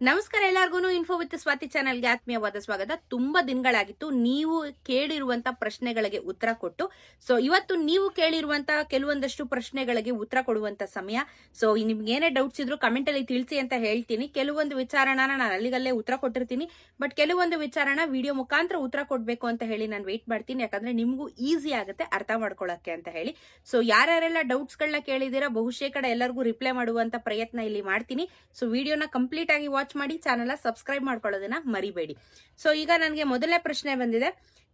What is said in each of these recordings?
ನಮಸ್ಕಾರ ಎಲ್ಲರಿಗೂ info with Swati ಚಾನೆಲ್ಗೆ ಆತ್ಮೀಯವಾದ ಸ್ವಾಗತ. ತುಂಬಾ ದಿನಗಳಾಗಿತ್ತು ನೀವು ಕೇಳಿರುವಂತ ಪ್ರಶ್ನೆಗಳಿಗೆ ಉತ್ತರ ಕೊಟ್ಟು. ಸೊ ಇವತ್ತು ನೀವು ಕೇಳಿರುವಂತ ಕೆಲವೊಂದಷ್ಟು ಪ್ರಶ್ನೆಗಳಿಗೆ ಉತ್ತರ ಕೊಡುವಂತ ಸಮಯ. ಸೊ ನಿಮ್ಗೆ ಏನೇ ಡೌಟ್ಸ್ ಇದ್ರು ಕಮೆಂಟ್ ಅಲ್ಲಿ ತಿಳಿಸಿ ಅಂತ ಹೇಳ್ತೀನಿ. ಕೆಲವೊಂದು ವಿಚಾರನ ನಾನು ಅಲ್ಲಿಗಲ್ಲೇ ಉತ್ತರ ಕೊಟ್ಟಿರ್ತೀನಿ, ಬಟ್ ಕೆಲವೊಂದು ವಿಚಾರನ ವಿಡಿಯೋ ಮುಖಾಂತರ ಉತ್ತರ ಕೊಡ್ಬೇಕು ಅಂತ ಹೇಳಿ ನಾನು ವೇಟ್ ಮಾಡ್ತೀನಿ, ಯಾಕಂದ್ರೆ ನಿಮ್ಗೂ ಈಸಿ ಆಗುತ್ತೆ ಅರ್ಥ ಮಾಡ್ಕೊಳಕ್ಕೆ ಅಂತ ಹೇಳಿ. ಸೊ ಯಾರ್ಯಾರೆಲ್ಲ ಡೌಟ್ಸ್ ಗಳನ್ನ ಕೇಳಿದೀರಾ ಬಹುಶೇಕಡ ಕಡೆ ಎಲ್ಲರಿಗೂ ರಿಪ್ಲೈ ಮಾಡುವಂತ ಪ್ರಯತ್ನ ಇಲ್ಲಿ ಮಾಡ್ತೀನಿ. ಸೊ ವಿಡಿಯೋನ ಕಂಪ್ಲೀಟ್ ಆಗಿ ವಾಚ್ ಮಾಡಿ, ಚಾನೆಲ್ ಸಬ್ಸ್ಕ್ರೈಬ್ ಮಾಡ್ಕೊಳ್ಳೋದನ್ನ ಮರಿಬೇಡಿ. ಸೊ ಈಗ ನನಗೆ ಮೊದಲನೇ ಪ್ರಶ್ನೆ ಬಂದಿದೆ.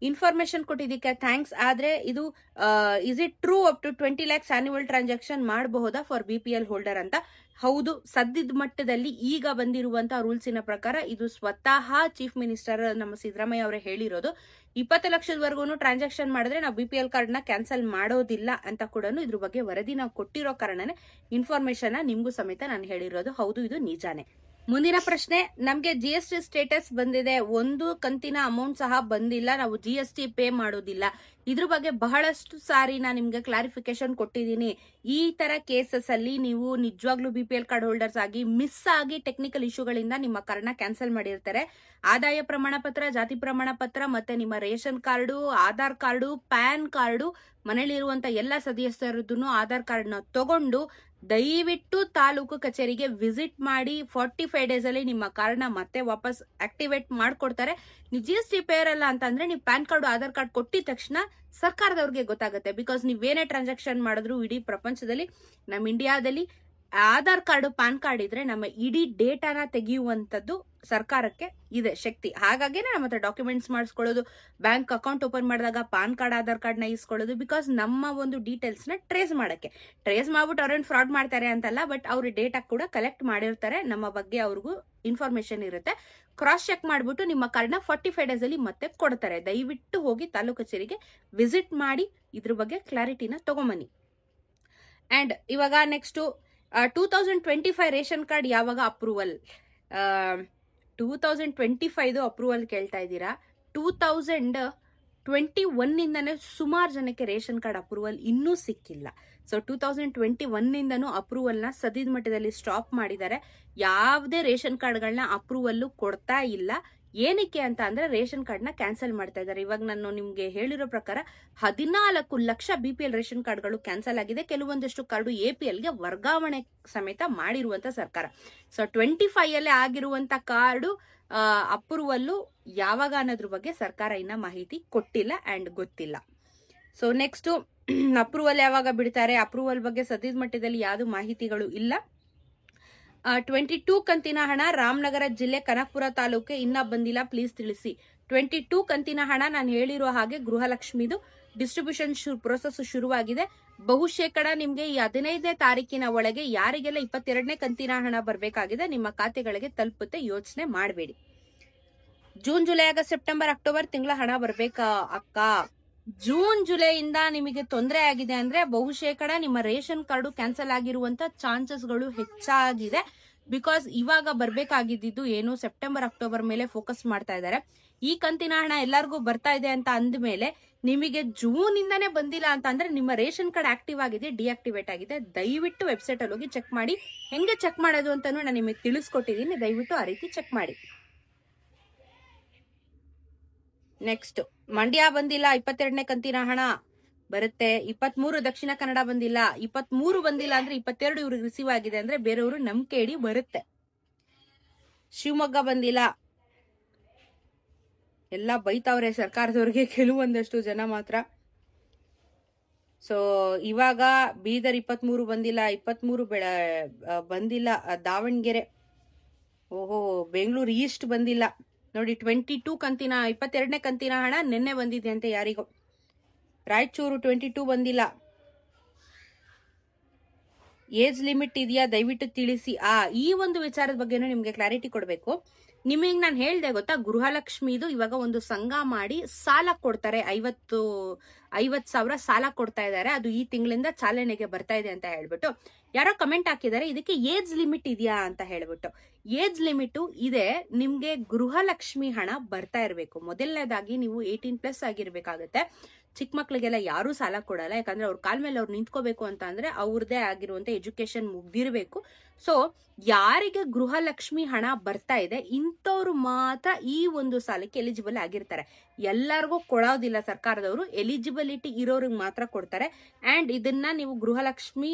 ಇನ್ಫಾರ್ಮೇಶನ್ ಕೊಟ್ಟಿದ್ದಕ್ಕೆ ಥ್ಯಾಂಕ್ಸ್. ಆದ್ರೆ ಇದು is it true up to 20 lakhs annual transaction ಮಾಡಬಹುದಾ ಫಾರ್ BPL ಹೋಲ್ಡರ್ ಅಂತ? ಹೌದು, ಸದ್ಯದ ಮಟ್ಟದಲ್ಲಿ ಈಗ ಬಂದಿರುವಂತಹ ರೂಲ್ಸಿನ ಪ್ರಕಾರ ಇದು ಸ್ವತಃ ಚೀಫ್ ಮಿನಿಸ್ಟರ್ ನಮ್ಮ ಸಿದ್ದರಾಮಯ್ಯ ಅವರೇ ಹೇಳಿರೋದು. 20 ಲಕ್ಷದವರೆಗೂ ಟ್ರಾನ್ಸಾಕ್ಷನ್ ಮಾಡಿದ್ರೆ ನಾವು BPL ಕಾರ್ಡ್ ನ ಕ್ಯಾನ್ಸಲ್ ಮಾಡೋದಿಲ್ಲ ಅಂತ ಕೂಡ ಇದ್ರ ಬಗ್ಗೆ ವರದಿ ನಾವು ಕೊಟ್ಟಿರೋ ಕಾರಣನೇ ಇನ್ಫಾರ್ಮೇಶನ್ ನಿಮ್ಗೂ ಸಮೇತ ನಾನು ಹೇಳಿರೋದು. ಹೌದು, ಇದು ನಿಜಾನೇ. ಮುಂದಿನ ಪ್ರಶ್ನೆ, ನಮ್ಗೆ GST ಸ್ಟೇಟಸ್ ಬಂದಿದೆ, ಒಂದು ಕಂತಿನ ಅಮೌಂಟ್ ಸಹ ಬಂದಿಲ್ಲ, ನಾವು GST ಪೇ ಮಾಡೋದಿಲ್ಲ. ಇದ್ರ ಬಗ್ಗೆ ಬಹಳಷ್ಟು ಸಾರಿ ನಾನು ನಿಮ್ಗೆ ಕ್ಲಾರಿಫಿಕೇಶನ್ ಕೊಟ್ಟಿದ್ದೀನಿ. ಈ ತರ ಕೇಸಸ್ ಅಲ್ಲಿ ನೀವು ನಿಜವಾಗ್ಲೂ BPL ಕಾರ್ಡ್ ಹೋಲ್ಡರ್ಸ್ ಆಗಿ ಮಿಸ್ ಆಗಿ ಟೆಕ್ನಿಕಲ್ ಇಶ್ಯೂಗಳಿಂದ ನಿಮ್ಮ ಕಾರ್ಡ್ನ ಕ್ಯಾನ್ಸಲ್ ಮಾಡಿರ್ತಾರೆ. ಆದಾಯ ಪ್ರಮಾಣ ಪತ್ರ, ಜಾತಿ ಪ್ರಮಾಣ ಪತ್ರ, ಮತ್ತೆ ನಿಮ್ಮ ration card, Aadhaar card, pan card, ಮನೇಲಿರುವಂತ ಎಲ್ಲ ಸದಸ್ಯರದ್ದು ಆಧಾರ್ ಕಾರ್ಡ್ ನ ತಗೊಂಡು ದಯವಿಟ್ಟು ತಾಲೂಕು ಕಚೇರಿಗೆ ವಿಸಿಟ್ ಮಾಡಿ. 45 days ಅಲ್ಲಿ ನಿಮ್ಮ ಕಾರ್ಡ್ ನ ಮತ್ತೆ ವಾಪಸ್ ಆಕ್ಟಿವೇಟ್ ಮಾಡ್ಕೊಡ್ತಾರೆ. ನೀವು GST ಪೇಯರ್ ಅಲ್ಲ ಅಂತಂದ್ರೆ ನೀವು ಪ್ಯಾನ್ ಕಾರ್ಡ್, ಆಧಾರ್ ಕಾರ್ಡ್ ಕೊಟ್ಟಿದ ತಕ್ಷಣ ಸರ್ಕಾರದವ್ರಿಗೆ ಗೊತ್ತಾಗುತ್ತೆ. ಬಿಕಾಸ್ ನೀವೇನೇ ಟ್ರಾನ್ಸಾಕ್ಷನ್ ಮಾಡಿದ್ರು ಇಡೀ ಪ್ರಪಂಚದಲ್ಲಿ, ನಮ್ಮ ಇಂಡಿಯಾದಲ್ಲಿ ಆಧಾರ್ ಕಾರ್ಡ್, ಪ್ಯಾನ್ ಕಾರ್ಡ್ ಇದ್ರೆ ನಮ್ಮ ಇಡೀ ಡೇಟಾನ ತೆಗೆಯುವಂತದ್ದು ಸರ್ಕಾರಕ್ಕೆ ಇದೆ ಶಕ್ತಿ. ಹಾಗಾಗಿ ನಮ್ಮ ಹತ್ರ ಡಾಕ್ಯುಮೆಂಟ್ಸ್ ಮಾಡಿಸ್ಕೊಳ್ಳೋದು, ಬ್ಯಾಂಕ್ ಅಕೌಂಟ್ ಓಪನ್ ಮಾಡಿದಾಗ ಪಾನ್ ಕಾರ್ಡ್, ಆಧಾರ್ ಕಾರ್ಡ್ ನ ಇಸ್ಕೊಳ್ಳೋದು, ಬಿಕಾಸ್ ನಮ್ಮ ಒಂದು ಡೀಟೇಲ್ಸ್ ನ ಟ್ರೇಸ್ ಮಾಡ್ಬಿಟ್ಟು ಅವ್ರೇನು ಫ್ರಾಡ್ ಮಾಡ್ತಾರೆ ಅಂತಲ್ಲ, ಬಟ್ ಅವ್ರ ಡೇಟಾ ಕೂಡ ಕಲೆಕ್ಟ್ ಮಾಡಿರ್ತಾರೆ. ನಮ್ಮ ಬಗ್ಗೆ ಅವ್ರಿಗೂ ಇನ್ಫಾರ್ಮೇಶನ್ ಇರುತ್ತೆ. ಕ್ರಾಸ್ ಚೆಕ್ ಮಾಡ್ಬಿಟ್ಟು ನಿಮ್ಮ ಕಾರ್ಡ್ ನ 45 days ಅಲ್ಲಿ ಮತ್ತೆ ಕೊಡ್ತಾರೆ. ದಯವಿಟ್ಟು ಹೋಗಿ ತಾಲೂಕು ಕಚೇರಿಗೆ ವಿಸಿಟ್ ಮಾಡಿ ಇದ್ರ ಬಗ್ಗೆ ಕ್ಲಾರಿಟಿನ ತಗೊಂಬನ್ನಿ. ಅಂಡ್ ಇವಾಗ ನೆಕ್ಸ್ಟ್ 2025 ರೇಷನ್ ಕಾರ್ಡ್ ಯಾವಾಗ ಅಪ್ರೂವಲ್? 2025 ಅಪ್ರೂವಲ್ ಕೇಳ್ತಾ ಇದ್ದೀರಾ. 2021 ಇಂದಾನೆ ಸುಮಾರು ಜನಕ್ಕೆ ರೇಷನ್ ಕಾರ್ಡ್ ಅಪ್ರೂವಲ್ ಇನ್ನೂ ಸಿಕ್ಕಿಲ್ಲ. ಸೊ 2021 ಇಂದನೂ ಅಪ್ರೂವಲ್ ನ ಸದ್ಯದ ಮಟ್ಟದಲ್ಲಿ ಸ್ಟಾಪ್ ಮಾಡಿದ್ದಾರೆ. ಯಾವುದೇ ರೇಷನ್ ಕಾರ್ಡ್ಗಳನ್ನ ಅಪ್ರೂವಲ್ ಕೊಡ್ತಾ ಇಲ್ಲ. ಏನಕ್ಕೆ ಅಂತ ಅಂದ್ರೆ ರೇಷನ್ ಕಾರ್ಡ್ ನ ಕ್ಯಾನ್ಸಲ್ ಮಾಡ್ತಾ ಇದ್ದಾರೆ. ಇವಾಗ ನಾನು ನಿಮ್ಗೆ ಹೇಳಿರೋ ಪ್ರಕಾರ 14 ಲಕ್ಷ BPL ರೇಷನ್ ಕಾರ್ಡ್ಗಳು ಕ್ಯಾನ್ಸಲ್ ಆಗಿದೆ. ಕೆಲವೊಂದಷ್ಟು ಕಾರ್ಡು APL ಗೆ ವರ್ಗಾವಣೆ ಸಮೇತ ಮಾಡಿರುವಂತ ಸರ್ಕಾರ. ಸೊ 25 ಅಲ್ಲೇ ಆಗಿರುವಂತ ಕಾರ್ಡು ಅಪ್ರೂವಲ್ ಯಾವಾಗ ಅನ್ನೋದ್ರ ಬಗ್ಗೆ ಸರ್ಕಾರ ಇನ್ನ ಮಾಹಿತಿ ಕೊಟ್ಟಿಲ್ಲ ಅಂಡ್ ಗೊತ್ತಿಲ್ಲ. ಸೊ ನೆಕ್ಸ್ಟ್ ಅಪ್ರೂವಲ್ ಯಾವಾಗ ಬಿಡ್ತಾರೆ? ಅಪ್ರೂವಲ್ ಬಗ್ಗೆ ಸದ್ಯದ ಮಟ್ಟದಲ್ಲಿ ಯಾವ್ದು ಮಾಹಿತಿಗಳು ಇಲ್ಲ. 22 ಕಂತಿನ ಹಣ ರಾಮನಗರ ಜಿಲ್ಲೆ ಕನಕಪುರ ತಾಲೂಕೆ ಇನ್ನ ಬಂದಿಲ್ಲ, ಪ್ಲೀಸ್ ತಿಳಿಸಿ. 22 ಕಂತಿನ ಹಣ ನಾನು ಹೇಳಿರೋ ಹಾಗೆ ಗೃಹಲಕ್ಷ್ಮಿದು ಡಿಸ್ಟ್ರಿಬ್ಯೂಷನ್ ಪ್ರೊಸೆಸ್ ಶುರುವಾಗಿದೆ. ಬಹುಶೇಕಡ ನಿಮ್ಗೆ ಈ 15ನೇ ತಾರೀಕಿನ ಒಳಗೆ ಯಾರಿಗೆಲ್ಲ 22ನೇ ಕಂತಿನ ಹಣ ಬರಬೇಕಾಗಿದೆ ನಿಮ್ಮ ಖಾತೆಗಳಿಗೆ ತಲುಪುತ್ತೆ, ಯೋಚನೆ ಮಾಡಬೇಡಿ. June, July, August, September, October ತಿಂಗಳ ಹಣ ಬರ್ಬೇಕಾ ಅಕ್ಕ? ಜೂನ್, ಜುಲೈಯಿಂದ ನಿಮಗೆ ತೊಂದರೆ ಆಗಿದೆ ಅಂದ್ರೆ ಬಹುಶೇಕಡ ನಿಮ್ಮ ರೇಷನ್ ಕಾರ್ಡು ಕ್ಯಾನ್ಸಲ್ ಆಗಿರುವಂತ ಚಾನ್ಸಸ್ಗಳು ಹೆಚ್ಚಾಗಿದೆ. ಬಿಕಾಸ್ ಇವಾಗ ಬರ್ಬೇಕಾಗಿದ್ದು ಏನು ಸೆಪ್ಟೆಂಬರ್, ಅಕ್ಟೋಬರ್ ಮೇಲೆ ಫೋಕಸ್ ಮಾಡ್ತಾ ಇದ್ದಾರೆ. ಈ ಕಂತಿನ ಹಣ ಎಲ್ಲರಿಗೂ ಬರ್ತಾ ಇದೆ ಅಂತ ಅಂದ್ಮೇಲೆ ನಿಮಗೆ ಜೂನ್ ಇಂದಾನೇ ಬಂದಿಲ್ಲ ಅಂತ ಅಂದ್ರೆ ನಿಮ್ಮ ರೇಷನ್ ಕಾರ್ಡ್ ಆಕ್ಟಿವ್ ಆಗಿದೆ, ಡಿಆಕ್ಟಿವೇಟ್ ಆಗಿದೆ. ದಯವಿಟ್ಟು ವೆಬ್ಸೈಟ್ ಅಲ್ಲಿ ಹೋಗಿ ಚೆಕ್ ಮಾಡಿ. ಹೆಂಗೆ ಚೆಕ್ ಮಾಡೋದು ಅಂತಾನು ನಾನು ನಿಮಗೆ ತಿಳಿಸ್ಕೊಟ್ಟಿದ್ದೀನಿ, ದಯವಿಟ್ಟು ಆ ರೀತಿ ಚೆಕ್ ಮಾಡಿ. ನೆಕ್ಸ್ಟ್, ಮಂಡ್ಯ ಬಂದಿಲ್ಲ, 22ನೇ ಕಂತಿನ ಹಣ ಬರುತ್ತೆ. 23 ದಕ್ಷಿಣ ಕನ್ನಡ ಬಂದಿಲ್ಲ. 23 ಬಂದಿಲ್ಲ ಅಂದ್ರೆ 22 ಇವ್ರಿಗೆ ರಿಸೀವ್ ಆಗಿದೆ ಅಂದ್ರೆ ಬೇರೆಯವರು ನಂಬಿಕೆ ಇಡಿ ಬರುತ್ತೆ. ಶಿವಮೊಗ್ಗ ಬಂದಿಲ್ಲ. ಎಲ್ಲ ಬೈತಾವ್ರೆ ಸರ್ಕಾರದವ್ರಿಗೆ ಕೆಲವೊಂದಷ್ಟು ಜನ ಮಾತ್ರ. ಸೊ ಇವಾಗ ಬೀದರ್ 23 ಬಂದಿಲ್ಲ, 23 ಬಂದಿಲ್ಲ. ದಾವಣಗೆರೆ, ಓಹೋ, ಬೆಂಗಳೂರು ಈಸ್ಟ್ ಬಂದಿಲ್ಲ ನೋಡಿ. 22 ಕಂತಿನ 22ನೇ ಕಂತಿನ ಹಣ ನಿನ್ನೆ ಬಂದಿದೆ ಅಂತೆ ಯಾರಿಗೋ. ರಾಯಚೂರು 22 ಬಂದಿಲ್ಲ. ಏಜ್ ಲಿಮಿಟ್ ಇದೆಯಾ ದಯವಿಟ್ಟು ತಿಳಿಸಿ. ಈ ಒಂದು ವಿಚಾರದ ಬಗ್ಗೆನೂ ನಿಮ್ಗೆ ಕ್ಲಾರಿಟಿ ಕೊಡ್ಬೇಕು. ನಿಮಗೆ ನಾನು ಹೇಳ್ದೆ ಗೊತ್ತಾ, ಗೃಹಲಕ್ಷ್ಮಿದು ಇವಾಗ ಒಂದು ಸಂಘ ಮಾಡಿ ಸಾಲ ಕೊಡ್ತಾರೆ. 50,000 ಸಾಲ ಕೊಡ್ತಾ ಇದ್ದಾರೆ. ಅದು ಈ ತಿಂಗಳಿಂದ ಚಾಲನೆಗೆ ಬರ್ತಾ ಇದೆ ಅಂತ ಹೇಳ್ಬಿಟ್ಟು ಯಾರೋ ಕಮೆಂಟ್ ಹಾಕಿದ್ದಾರೆ, ಇದಕ್ಕೆ ಏಜ್ ಲಿಮಿಟ್ ಇದೆಯಾ ಅಂತ ಹೇಳ್ಬಿಟ್ಟು. ಏಜ್ ಲಿಮಿಟ್ ಇದೆ. ನಿಮ್ಗೆ ಗೃಹಲಕ್ಷ್ಮಿ ಹಣ ಬರ್ತಾ ಇರಬೇಕು. ಮೊದಲನೇದಾಗಿ ನೀವು 18+ ಆಗಿರ್ಬೇಕಾಗತ್ತೆ. ಚಿಕ್ಕ ಮಕ್ಳಿಗೆಲ್ಲ ಯಾರೂ ಸಾಲ ಕೊಡಲ್ಲ. ಯಾಕಂದ್ರೆ ಅವ್ರ ಕಾಲ್ ಮೇಲೆ ಅವ್ರು ನಿಂತ್ಕೋಬೇಕು ಅಂತ ಅಂದ್ರೆ ಅವ್ರದೇ ಆಗಿರುವಂತ ಎಜುಕೇಶನ್ ಮುಗ್ದಿರ್ಬೇಕು. ಸೊ ಯಾರಿಗೆ ಗೃಹಲಕ್ಷ್ಮಿ ಹಣ ಬರ್ತಾ ಇದೆ ಇಂಥವ್ರು ಮಾತ್ರ ಈ ಒಂದು ಸಾಲಕ್ಕೆ ಎಲಿಜಿಬಲ್ ಆಗಿರ್ತಾರೆ. ಎಲ್ಲರಿಗೂ ಕೊಡೋದಿಲ್ಲ ಸರ್ಕಾರದವರು, ಎಲಿಜಿಬಿಲಿಟಿ ಇರೋರಿಗೆ ಮಾತ್ರ ಕೊಡ್ತಾರೆ. ಅಂಡ್ ಇದನ್ನ ನೀವು ಗೃಹಲಕ್ಷ್ಮಿ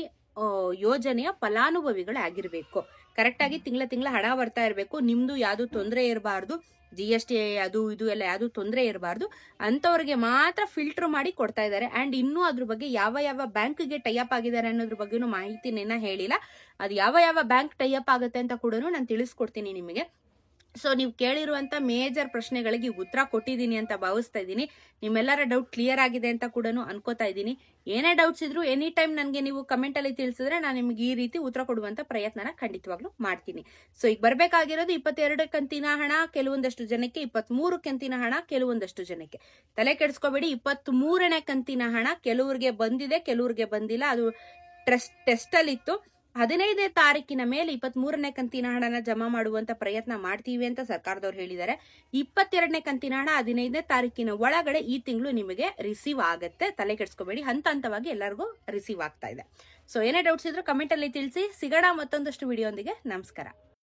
ಯೋಜನೆಯ ಫಲಾನುಭವಿಗಳೇ ಆಗಿರ್ಬೇಕು. ಕರೆಕ್ಟ್ ಆಗಿ ತಿಂಗಳ ಹಣ ಬರ್ತಾ ಇರಬೇಕು. ನಿಮ್ದು ಯಾವ್ದು ತೊಂದರೆ ಇರಬಾರ್ದು, GST ಅದು ಇದು ಎಲ್ಲ ಯಾವ್ದು ತೊಂದರೆ ಇರಬಾರ್ದು. ಅಂತವ್ರಿಗೆ ಮಾತ್ರ ಫಿಲ್ಟರ್ ಮಾಡಿ ಕೊಡ್ತಾ ಇದ್ದಾರೆ. ಅಂಡ್ ಇನ್ನೂ ಅದ್ರ ಬಗ್ಗೆ ಯಾವ ಬ್ಯಾಂಕ್ಗೆ ಟೈಅಪ್ ಆಗಿದ್ದಾರೆ ಅನ್ನೋದ್ರ ಬಗ್ಗೆನೂ ಮಾಹಿತಿನ ಹೇಳಿಲ್ಲ. ಅದು ಯಾವ ಬ್ಯಾಂಕ್ ಟೈಅಪ್ ಆಗುತ್ತೆ ಅಂತ ಕೂಡ ನಾನು ತಿಳಿಸ್ಕೊಡ್ತೀನಿ ನಿಮಗೆ. ಸೊ ನೀವು ಕೇಳಿರುವಂತ ಮೇಜರ್ ಪ್ರಶ್ನೆಗಳಿಗೆ ಉತ್ತರ ಕೊಟ್ಟಿದ್ದೀನಿ ಅಂತ ಭಾವಿಸ್ತಾ ಇದ್ದೀನಿ. ನಿಮ್ಮೆಲ್ಲರ ಡೌಟ್ ಕ್ಲಿಯರ್ ಆಗಿದೆ ಅಂತ ಕೂಡ ಅನ್ಕೋತಾ ಇದ್ದೀನಿ. ಏನೇ ಡೌಟ್ಸ್ ಇದ್ರು ಎನಿ ಟೈಮ್ ನನಗೆ ನೀವು ಕಮೆಂಟ್ ಅಲ್ಲಿ ತಿಳಿಸಿದ್ರೆ ನಾನು ನಿಮ್ಗೆ ಈ ರೀತಿ ಉತ್ತರ ಕೊಡುವಂತ ಪ್ರಯತ್ನನ ಖಂಡಿತವಾಗ್ಲೂ ಮಾಡ್ತೀನಿ. ಸೊ ಈಗ ಬರ್ಬೇಕಾಗಿರೋದು 22 ಕಂತಿನ ಹಣ ಕೆಲವೊಂದಷ್ಟು ಜನಕ್ಕೆ, 23 ಕಂತಿನ ಹಣ ಕೆಲವೊಂದಷ್ಟು ಜನಕ್ಕೆ. ತಲೆ ಕೆಡಿಸ್ಕೋಬೇಡಿ, 23ನೇ ಕಂತಿನ ಹಣ ಕೆಲವ್ರಿಗೆ ಬಂದಿದೆ, ಕೆಲವ್ರಿಗೆ ಬಂದಿಲ್ಲ. ಅದು ಟೆಸ್ಟ್ ಅಲ್ಲಿ ಇತ್ತು. 15ನೇ ತಾರೀಕಿನ ಮೇಲೆ 23ನೇ ಕಂತಿನ ಹಣನ ಜಮಾ ಮಾಡುವಂತ ಪ್ರಯತ್ನ ಮಾಡ್ತೀವಿ ಅಂತ ಸರ್ಕಾರದವ್ರು ಹೇಳಿದ್ದಾರೆ. 22ನೇ ಕಂತಿನ ಹಣ 15ನೇ ತಾರೀಕಿನ ಒಳಗಡೆ ಈ ತಿಂಗಳು ನಿಮಗೆ ರಿಸೀವ್ ಆಗತ್ತೆ. ತಲೆ ಕೆಡಿಸ್ಕೋಬೇಡಿ, ಹಂತವಾಗಿ ಎಲ್ಲರಿಗೂ ರಿಸೀವ್ ಆಗ್ತಾ ಇದೆ. ಸೊ ಏನೇ ಡೌಟ್ಸ್ ಇದ್ರು ಕಮೆಂಟ್ ಅಲ್ಲಿ ತಿಳಿಸಿ. ಸಿಗೋಣ ಮತ್ತೊಂದಷ್ಟು ವಿಡಿಯೋ ಒಂದಿಗೆ. ನಮಸ್ಕಾರ.